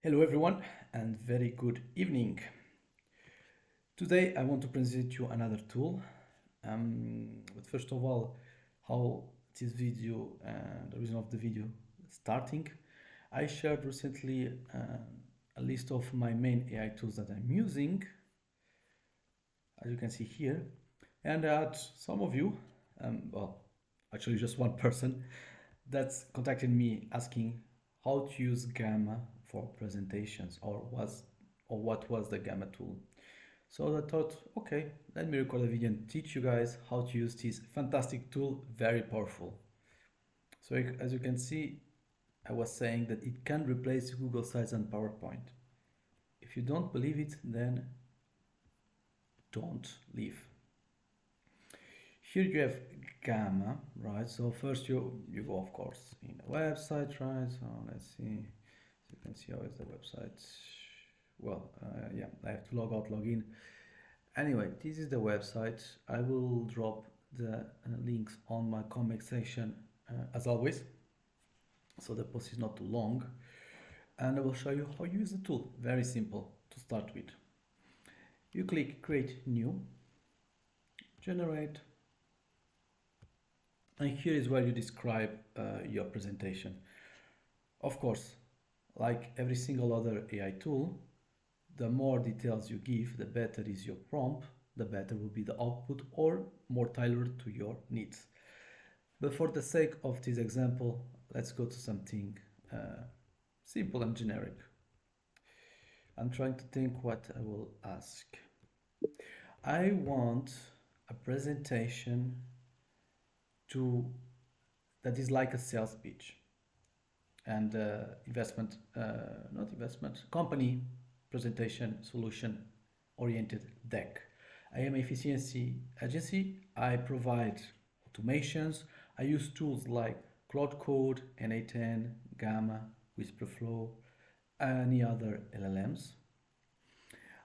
Hello everyone and very good evening. Today I want to present you another tool. But first of all, how this video and the reason of the video starting. I shared recently a list of my main AI tools that I'm using, as you can see here. And I had some of you, actually just one person, that's contacted me asking how to use Gamma for presentations or what was the Gamma tool. So I thought, okay, let me record a video and teach you guys how to use this fantastic tool, very powerful. So as you can see, I was saying that it can replace Google Slides and PowerPoint. If you don't believe it, then don't leave. Here you have Gamma, right? So first you go, of course, in the website, right? So let's see. So you can see how is the website. Well, yeah, I have to log out, log in. Anyway, this is the website. I will drop the links on my comment section as always, so the post is not too long. And I will show you how you use the tool. Very simple to start with. You click Create New, Generate, and here is where you describe your presentation. Of course, like every single other AI tool, the more details you give, the better is your prompt, the better will be the output or more tailored to your needs. But for the sake of this example, let's go to something simple and generic. I'm trying to think what I will ask. I want a presentation that is like a sales pitch and company presentation solution oriented deck. I am an efficiency agency. I provide automations. I use tools like Cloud Code, NA10, Gamma, Whisperflow, any other LLMs.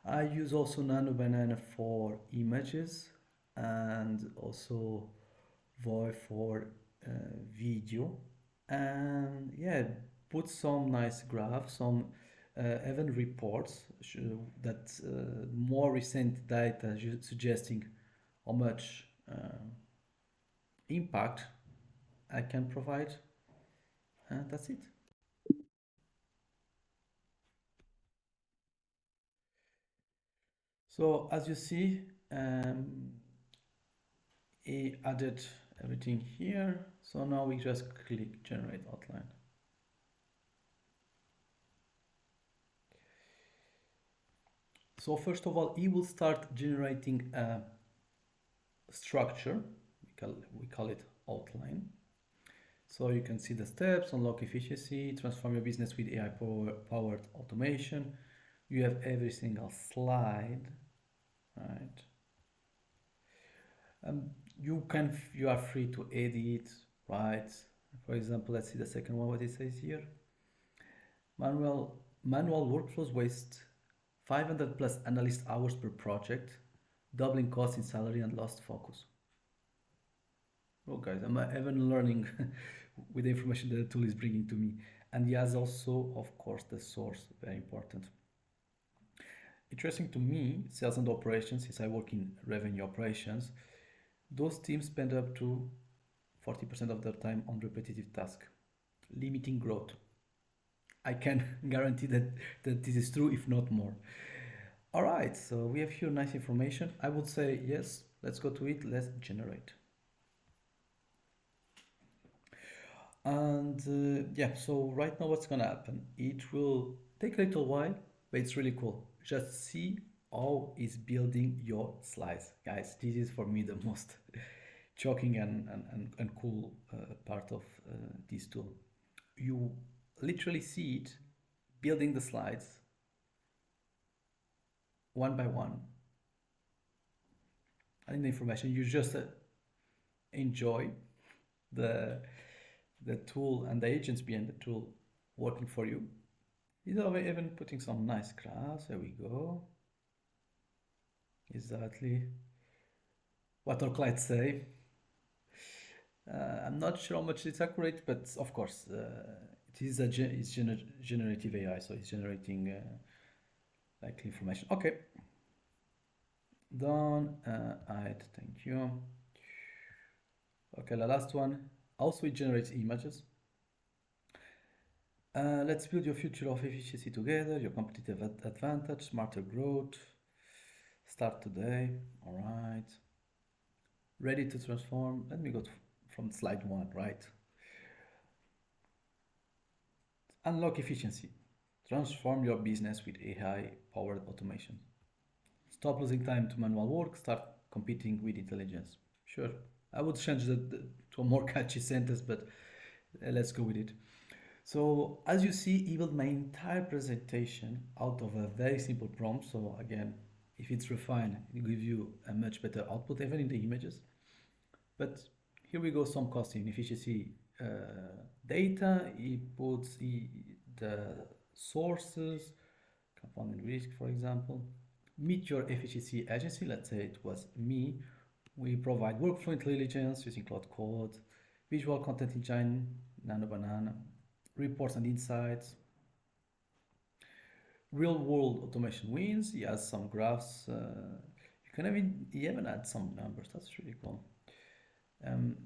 I use also Nano Banana for images and also Voi for video. And yeah, put some nice graphs, some even reports that more recent data suggesting how much impact I can provide, and that's it. So as you see, he added everything here. So now we just click Generate Outline. So first of all, he will start generating a structure. We call it outline. So you can see the steps: unlock efficiency, transform your business with AI powered automation. You have every single slide, right? You are free to edit, right? For example, let's see the second one. What it says here: manual workflows waste 500 plus analyst hours per project, doubling costs in salary and lost focus. Oh, guys, I'm even learning with the information that the tool is bringing to me. And he has also, of course, the source, very important. Interesting to me, sales and operations, since I work in revenue operations, those teams spend up to 40% of their time on repetitive tasks, limiting growth. I can guarantee that this is true, if not more. All right, so we have here nice information. I would say, yes, let's go to it, let's generate. And yeah, so right now what's gonna happen? It will take a little while, but it's really cool. Just see how it's building your slides. Guys, this is for me the most shocking and cool part of this tool. You literally see it building the slides one by one. And the information, you just enjoy the tool and the agents behind the tool working for you. You know, even putting some nice graphs. There we go. Exactly what our clients say. I'm not sure how much it's accurate, but of course, It is it's generative AI, so it's generating like information. Okay, done. Thank you. Okay, the last one. Also, it generates images. Let's build your future of efficiency together, your competitive advantage, smarter growth. Start today. All right. Ready to transform. Let me go from slide one, right? Unlock efficiency. Transform your business with AI powered automation. Stop losing time to manual work, start competing with intelligence. Sure. I would change that to a more catchy sentence, but let's go with it. So, as you see, he built my entire presentation out of a very simple prompt. So, again, if it's refined, it gives you a much better output, even in the images. But here we go, some cost and efficiency data. He puts the sources, compounding risk, for example. Meet your efficiency agency. Let's say it was me. We provide workflow intelligence using Cloud Code, visual content engine, Nano Banana, reports and insights, real world automation wins. He has some graphs. He even add some numbers. That's really cool. Um,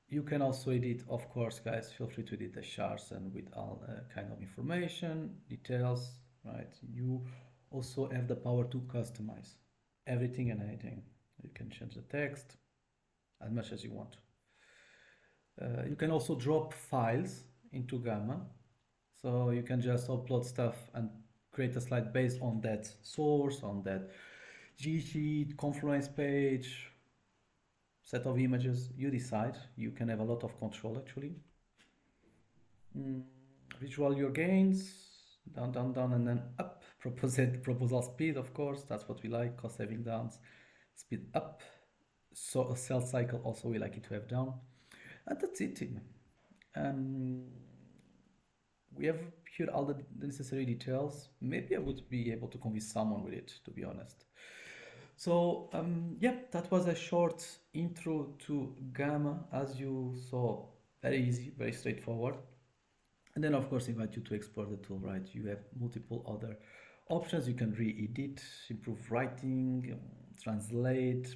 you can also edit, of course, guys. Feel free to edit the charts and with all kind of information, details, right? You also have the power to customize everything and anything. You can change the text as much as you want. You can also drop files into Gamma. So you can just upload stuff and create a slide based on that source, on that G sheet, Confluence page, set of images. You decide. You can have a lot of control actually. Visual your gains, down, down, down, and then up. Proposal speed, of course. That's what we like. Cost saving downs, speed up. So a sales cycle also we like it to have down. And that's it. We have here all the necessary details. Maybe I would be able to convince someone with it, to be honest. So yeah, that was a short intro to Gamma. As you saw, very easy, very straightforward. And then of course invite you to explore the tool, right? You have multiple other options. You can re-edit, improve writing, translate.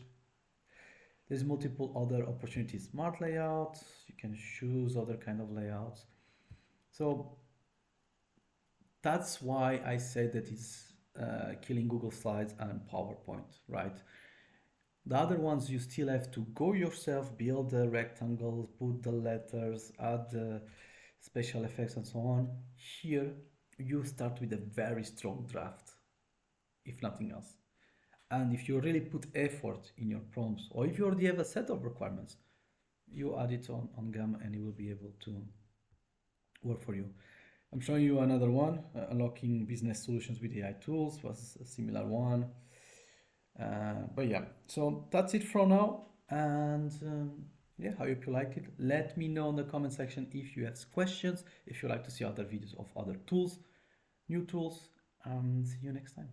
There's multiple other opportunities. Smart layout, you can choose other kind of layouts. So that's why I say that it's killing Google Slides and PowerPoint, right? The other ones you still have to go yourself, build the rectangles, put the letters, add the special effects and so on. Here you start with a very strong draft, if nothing else. And if you really put effort in your prompts, or if you already have a set of requirements, you add it on Gamma and it will be able to work for you. I'm showing you another one, unlocking business solutions with AI tools was a similar one. But yeah, so that's it for now. And yeah, I hope you liked it. Let me know in the comment section if you have questions, if you like to see other videos of other tools, new tools. See you next time.